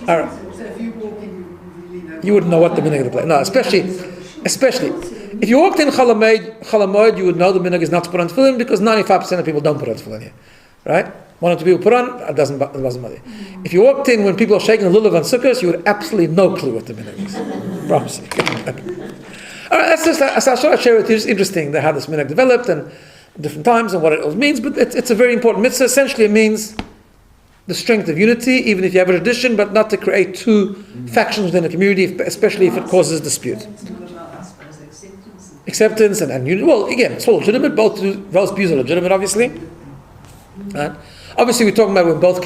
All right. So if you walk in, you really know. You wouldn't know what the minhag of the place. No, especially if you walked in Chol HaMoed, you would know the minhag is not to put on tefillin because 95% of people don't put on tefillin here, right? 1 or 2 people put on, it doesn't bother. If you walked in when people are shaking the lulav on sukkahs, you would absolutely no clue what the minhag is. Promise. All right, that's just. I thought I'd share with you. It's interesting how this minhag developed and different times and what it all means. But it's a very important mitzvah. Essentially, it means the strength of unity, even if you have a tradition, but not to create 2 factions within a community, especially if it causes dispute. Acceptance and unity. Well, again, it's all legitimate. Both views are legitimate, obviously. Right? Obviously, we're talking about when both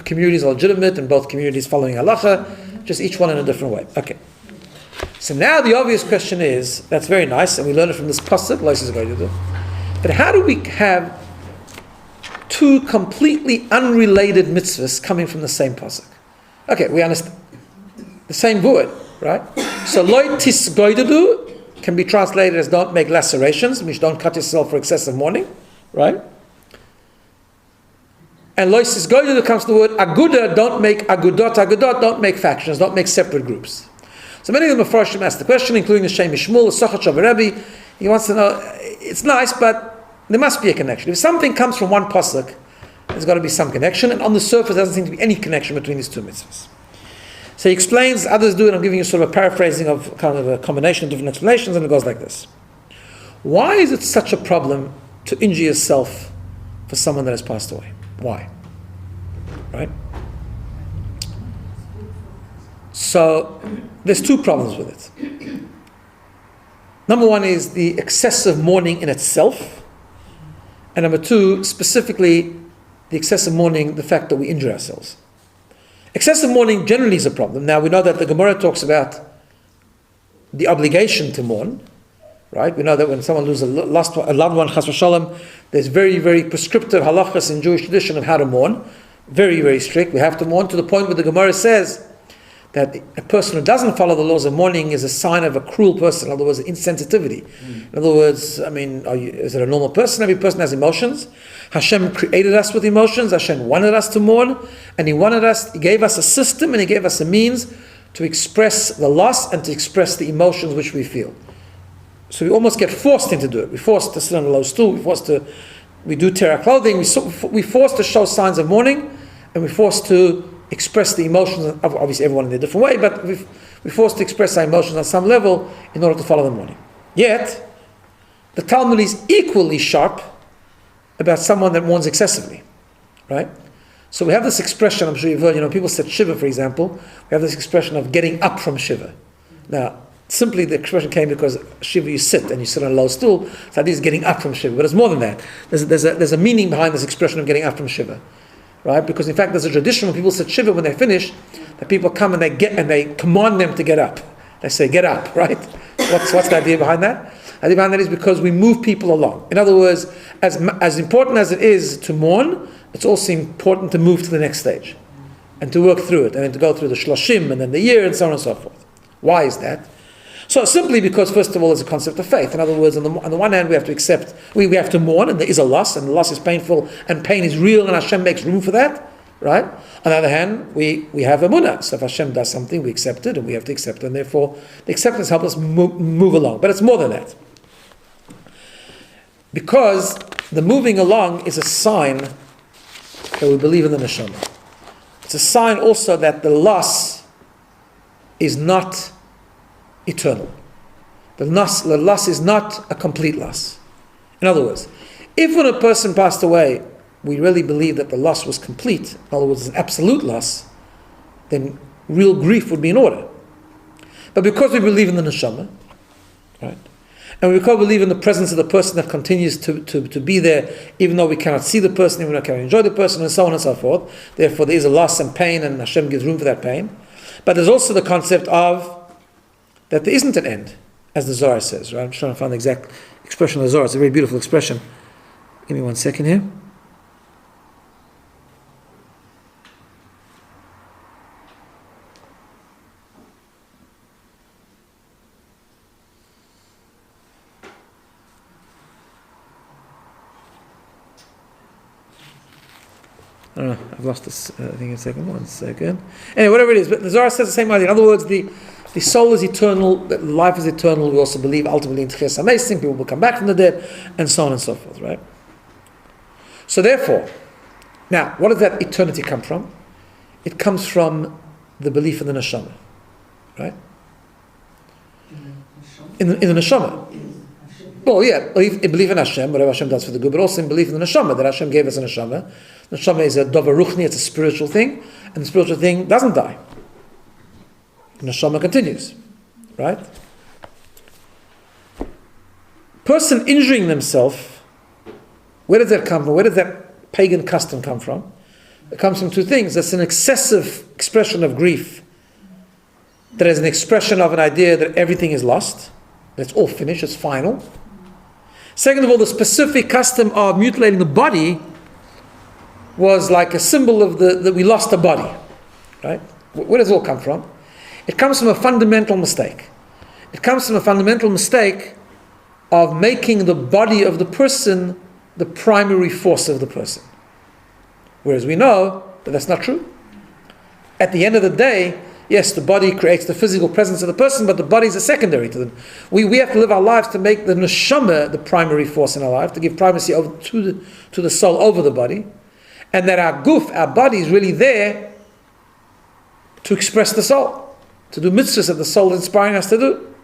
communities are legitimate and both communities following halacha, just each one in a different way. Okay. So now the obvious question is, that's very nice, and we learn it from this pasuk, but how do we have 2 completely unrelated mitzvahs coming from the same pasuk? Okay, we understand. The same word, right? So, loy tisgoidedu can be translated as don't make lacerations, which don't cut yourself for excessive mourning, right? And loisis goyda comes from the word aguda, don't make agudot, don't make factions, don't make separate groups. So many of them are ask the question, including the Shem Shmuel, the Sochach Rebbe. He wants to know, it's nice, but there must be a connection. If something comes from one pasuk, there's got to be some connection, and on the surface there doesn't seem to be any connection between these two mitzvahs. So he explains, others do, and I'm giving you sort of a paraphrasing of kind of a combination of different explanations, and it goes like this. Why is it such a problem to injure yourself for someone that has passed away? Why? Right? So, there's two problems with it. Number one is the excessive mourning in itself. And number two, specifically, the excessive mourning, the fact that we injure ourselves. Excessive mourning generally is a problem. Now, we know that the Gemara talks about the obligation to mourn. Right? We know that when someone loses a loved one, chas v'shalom, there's very, very prescriptive halachas in Jewish tradition of how to mourn. Very, very strict. We have to mourn to the point where the Gemara says that a person who doesn't follow the laws of mourning is a sign of a cruel person. In other words, insensitivity. In other words, I mean, is it a normal person? Every person has emotions. Hashem created us with emotions. Hashem wanted us to mourn, and He gave us a system, and He gave us a means to express the loss and to express the emotions which we feel. So we almost get forced into do it. We're forced to sit on a low stool. We do tear our clothing. We're forced to show signs of mourning, and we're forced to express the emotions of obviously everyone in a different way, but we're forced to express our emotions on some level in order to follow the mourning. Yet, the Talmud is equally sharp about someone that mourns excessively, right? So we have this expression, I'm sure you've heard, people said Shiva, for example. We have this expression of getting up from Shiva. Now, simply the expression came because Shiva, you sit and you sit on a low stool, so that is getting up from Shiva. But it's more than that. There's a meaning behind this expression of getting up from Shiva. Right? Because in fact there's a tradition when people sit Shiva when they finish, that people come and they command them to get up. They say, get up, right? What's the idea behind that? The idea behind that is because we move people along. In other words, as important as it is to mourn, it's also important to move to the next stage. And to work through it, and then to go through the shloshim, and then the year, and so on and so forth. Why is that? So simply because, first of all, there's a concept of faith. In other words, on the one hand, we have to accept, we have to mourn, and there is a loss, and the loss is painful, and pain is real, and Hashem makes room for that, right? On the other hand, we have emunah. So if Hashem does something, we accept it, and we have to accept it, and therefore, the acceptance helps us move along. But it's more than that. Because the moving along is a sign that we believe in the neshama. It's a sign also that the loss is not eternal. The loss is not a complete loss. In other words, if when a person passed away, we really believe that the loss was complete, in other words, an absolute loss, then real grief would be in order. But because we believe in the neshama, right, and because we believe in the presence of the person that continues to be there, even though we cannot see the person, even though we cannot enjoy the person, and so on and so forth, therefore there is a loss and pain, and Hashem gives room for that pain. But there's also the concept of that there isn't an end, as the Zohar says, right? I'm trying to find the exact expression of the Zohar. It's a very beautiful expression. Give me 1 second here. I don't know, I've lost this, I think in a second. 1 second. Anyway, whatever it is, but the Zohar says the same idea. In other words, the soul is eternal, life is eternal. We also believe ultimately in Tchias HaMesim, people will come back from the dead, and so on and so forth, right? So therefore, now, what does that eternity come from? It comes from the belief in the neshama, right? In the neshama. Well, yeah, belief in Hashem, whatever Hashem does for the good, but also in belief in the neshama, that Hashem gave us a neshama. The neshama is a dover ruchni, it's a spiritual thing, and the spiritual thing doesn't die. The neshama continues, right? Person injuring themselves, where does that come from? Where does that pagan custom come from? It comes from two things. That's an excessive expression of grief. That is an expression of an idea that everything is lost. That's all finished, it's final. Second of all, the specific custom of mutilating the body was like a symbol of that we lost a body. Right? Where does it all come from? It comes from a fundamental mistake. It comes from a fundamental mistake of making the body of the person the primary force of the person. Whereas we know that that's not true. At the end of the day, yes, the body creates the physical presence of the person, but the body is a secondary to them. We have to live our lives to make the neshama the primary force in our life, to give primacy over to the soul over the body, and that our guf, our body, is really there to express the soul, to do mitzvahs that the soul is inspiring us to do,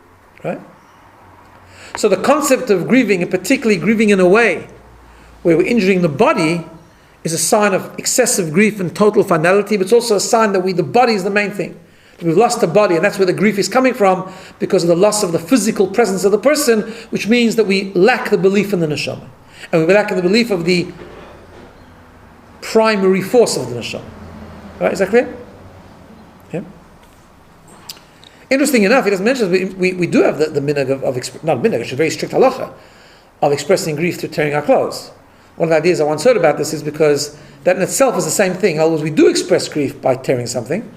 right? So the concept of grieving, and particularly grieving in a way where we're injuring the body, is a sign of excessive grief and total finality, but it's also a sign that the body is the main thing. We've lost the body, and that's where the grief is coming from, because of the loss of the physical presence of the person, which means that we lack the belief in the neshama. And we lack the belief of the primary force of the neshama. Right? Is that clear? Yeah. Interesting enough, he doesn't mention we do have the minhag of not minhag, it's a very strict halacha of expressing grief through tearing our clothes. One of the ideas I once heard about this is because that in itself is the same thing. In other words, we do express grief by tearing something.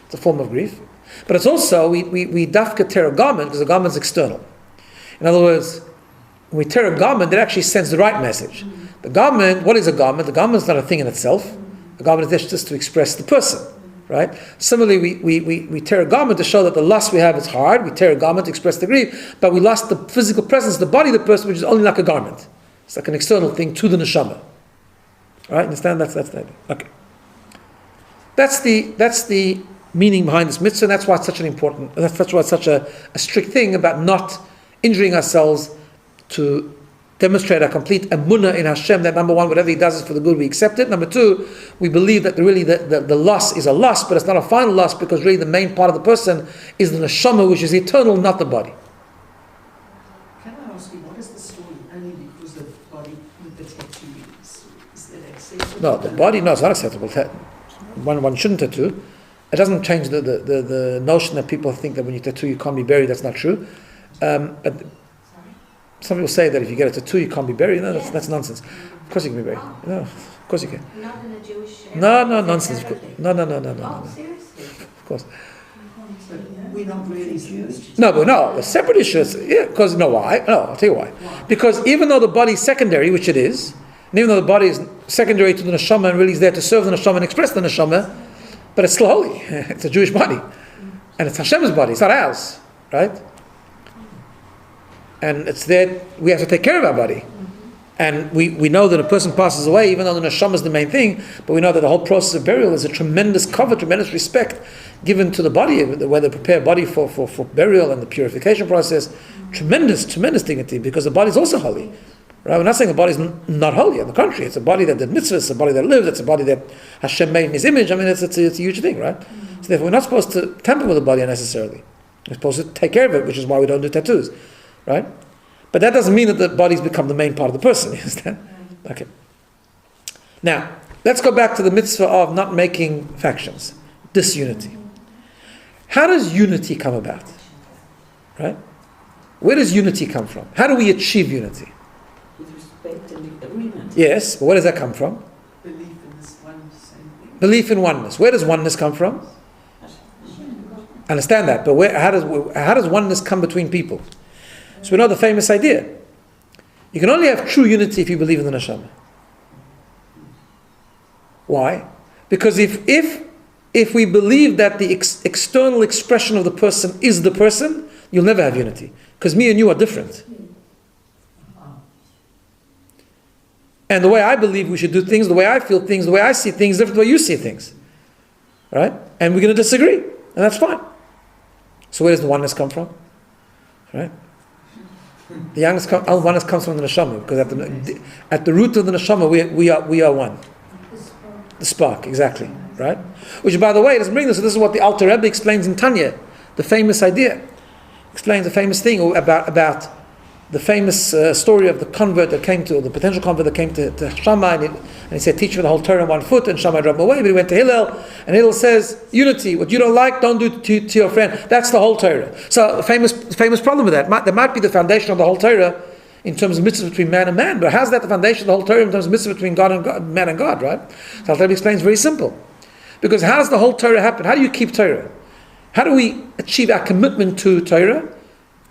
It's a form of grief. But it's also, we dafka tear a garment because the garment is external. In other words, when we tear a garment, it actually sends the right message. The garment, what is a garment? The garment is not a thing in itself. A garment is just to express the person. Right? Similarly, we tear a garment to show that the lust we have is hard. We tear a garment to express the grief, but we lost the physical presence, the body of the person, which is only like a garment. It's like an external thing to the neshama. All right? Understand? That's the idea. Okay. That's the meaning behind this mitzvah, and that's why it's such an important, that's why it's such a strict thing about not injuring ourselves to demonstrate our complete emunah in Hashem, that number one, whatever He does is for the good, we accept it. Number two, we believe that really the loss is a loss, but it's not a final loss, because really the main part of the person is the neshama, which is eternal, not the body. Can I ask you, what is the story? Only because the body with the tattoos, is that acceptable? No, the body, no, it's not acceptable. One shouldn't tattoo. It doesn't change the notion that people think that when you tattoo you can't be buried. That's not true. But some people say that if you get a tattoo you can't be buried. No, that's nonsense. Of course you can be buried. No, of course you can. Not in a Jewish area. No, nonsense. No. Oh, seriously? Of course. But we're not really Jews. No, but no, a separate issue. Yeah, because why? No, I'll tell you why. Because even though the body is secondary, which it is, and even though the body is secondary to the neshama and really is there to serve the neshama and express the neshama, but it's still holy. It's a Jewish body. And it's Hashem's body, it's not ours. Right? And it's there, we have to take care of our body. And we know that a person passes away, even though the neshama is the main thing, but we know that the whole process of burial is a tremendous cover, tremendous respect given to the body, where they prepare body for burial and the purification process. Tremendous dignity, because the body is also holy. Right? We're not saying the body is not holy. On the contrary, it's a body that did mitzvahs, it's a body that lived, it's a body that Hashem made in His image. I mean, it's a huge thing, right? So therefore, we're not supposed to tamper with the body unnecessarily. We're supposed to take care of it, which is why we don't do tattoos, right? But that doesn't mean that the body's become the main part of the person. You understand? Okay. Now, let's go back to the mitzvah of not making factions, disunity. How does unity come about? Right? Where does unity come from? How do we achieve unity? With respect and agreement. Yes, but where does that come from? Belief in this one same thing. Belief in oneness. Where does oneness come from? Understand that, but how does oneness come between people? So we know the famous idea. You can only have true unity if you believe in the neshama. Why? Because if we believe that the external expression of the person is the person, you'll never have unity. Because me and you are different. And the way I believe we should do things, the way I feel things, the way I see things, is different the way you see things. Right? And we're going to disagree. And that's fine. So where does the oneness come from? Right? The oneness comes from the neshama, because at the root of the neshama we are one. The spark, exactly, right? Which, by the way, doesn't bring this. So this is what the Alter Rebbe explains in Tanya, the famous idea. Explains the famous thing about the famous story of the convert that came to, or the potential convert that came to Shammai, and he said, "Teach me the whole Torah on 1 foot," and Shammai drove him away. But he went to Hillel, and Hillel says, "Unity. What you don't like, don't do to your friend." That's the whole Torah. So, the famous problem with that. There might be the foundation of the whole Torah in terms of mitzvah between man and man, but how's that the foundation of the whole Torah in terms of mitzvah between God and God, man and God, right? So Al-Tabbi explains very simple. Because how does the whole Torah happen? How do you keep Torah? How do we achieve our commitment to Torah?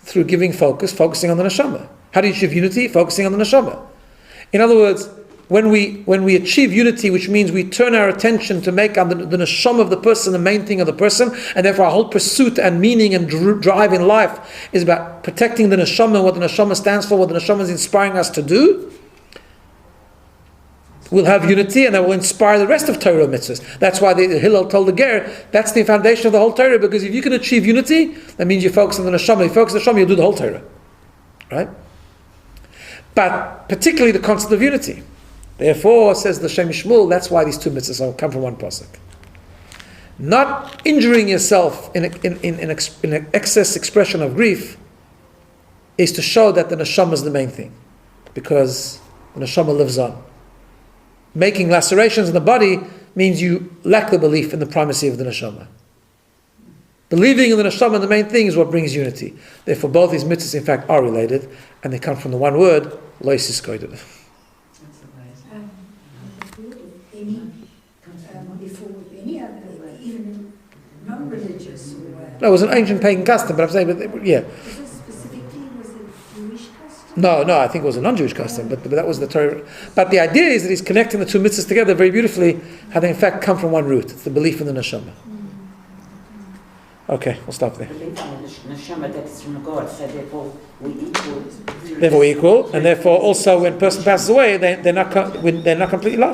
Through focusing on the neshama. How do you achieve unity? Focusing on the neshama. In other words, when we achieve unity, which means we turn our attention to make the neshama of the person the main thing of the person, and therefore our whole pursuit and meaning and drive in life is about protecting the neshama, what the neshama stands for, what the neshama is inspiring us to do, we'll have unity, and that will inspire the rest of Torah mitzvahs. That's why the Hillel told the Ger, that's the foundation of the whole Torah, because if you can achieve unity, that means you focus on the neshama. If you focus on the neshama, you'll do the whole Torah. Right? But particularly the concept of unity. Therefore, says the Shem Shmuel, that's why these two mitzvahs come from one pasuk. Not injuring yourself in an excess expression of grief is to show that the neshama is the main thing, because the neshama lives on. Making lacerations in the body means you lack the belief in the primacy of the neshama. Believing in the neshama, the main thing, is what brings unity. Therefore, both these mitzvahs, in fact, are related, and they come from the one word, lo yiskoidu. That's amazing. Before any other, even non-religious or... No, it was an ancient pagan custom, but I'm saying, yeah. Was it specifically, was it Jewish custom? No, I think it was a non-Jewish custom, but that was the Torah. But the idea is that he's connecting the two mitzvahs together very beautifully, how they in fact come from one root. It's the belief in the neshama. Okay, we'll stop there. Believe on the neshama that is from God, so therefore we equal. Therefore we're equal, and therefore also when a person passes away, they're not completely lost.